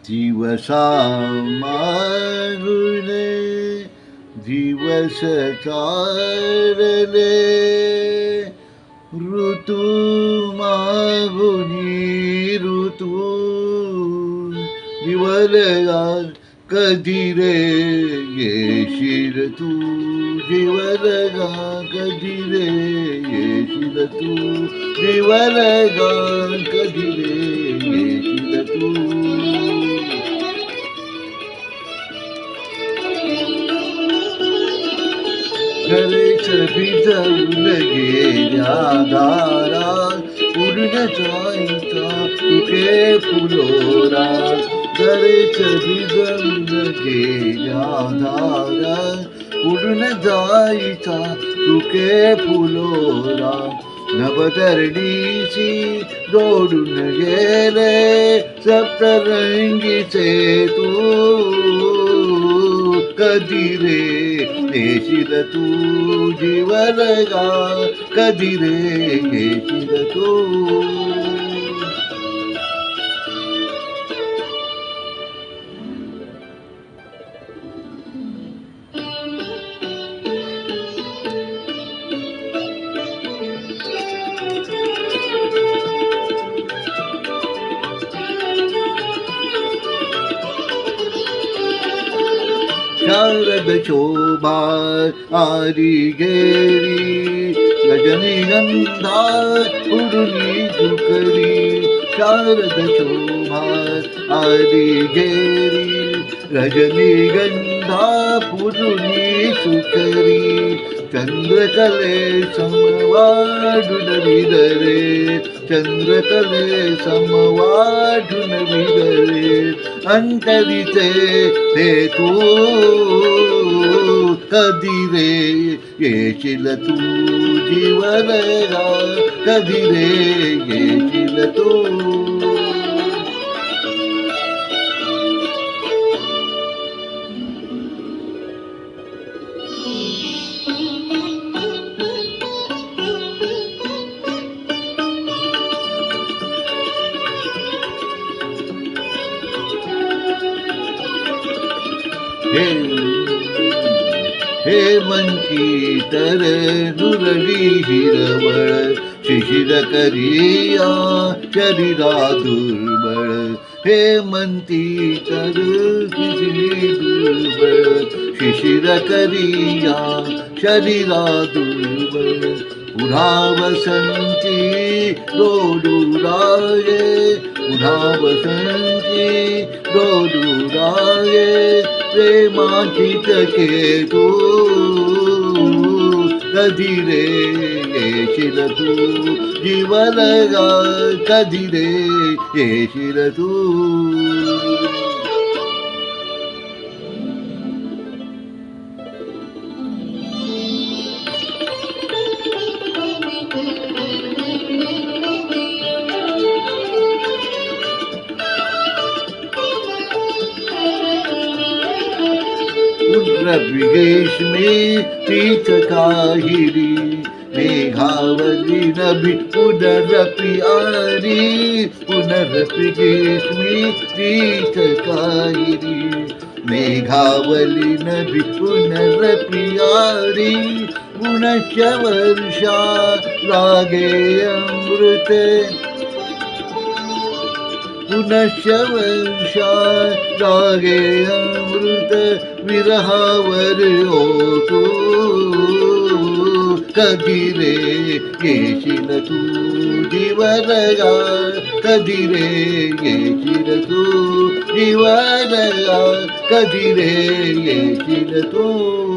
दिवसा मागुने दिवस चालले, ऋतू मागुनी ऋतू दिवलगा कधी रे येशील तू, दिवलगा कधी रे येशील तू, दिवलगा कधी रे येशील तू. घरेच भिजवून गेल्या दारात, पूर्ण जायचा तुके फुलोरा. घरेच भिजवून गेल्या दारात, पूर्ण जायचा तुके फुलोरा. नवतरणीशी जोडून गेले सप्तरंगीचे तू, कधी रे येशील तू, जीवलगा कधी रे येशील तू. शारद शोभा आरी गेरी, रजनीगंधा उडुनी झुकरी. शारद शोभा आरी गेरी, रजनीगंधा फुलुनी सुकरी. चंद्रकले समवाढून विदरे, चंद्रकले समवाढून विदरे. अंतरीचे ते तू, कधी रे येशील तू, जीवलगा कधी रे येशील तू. हेमंती तर दुरली हिरवळ, शिशिर करिया शरीरा दुर्बळ. हेमंती तर शिशिर दुर्बळ, शिशिर करिया शरीरा दुर्बळ. पुन्हा वसंती दोडू राये, पुन्हा वसंती दोडू राये. प्रेमाची तके तू, कधी रे येशील तू, जीवलगा कधी रे येशील तू. रविगेशमी तीच काहिरी, मेघावली नभी पुनरपि आरी. पुनरपि ग्रीष्मी तीच काहिरी, मेघावली नभी पुनरपि आरी. पुनश्च वर्षा लागे अमृते, पुनश्च वर्षा लागे अमृत. विरहावर होतो कधी रे येशील तू, जीवलगा कधी रे येशील तू, जीवलगा कधी रे येशील तू.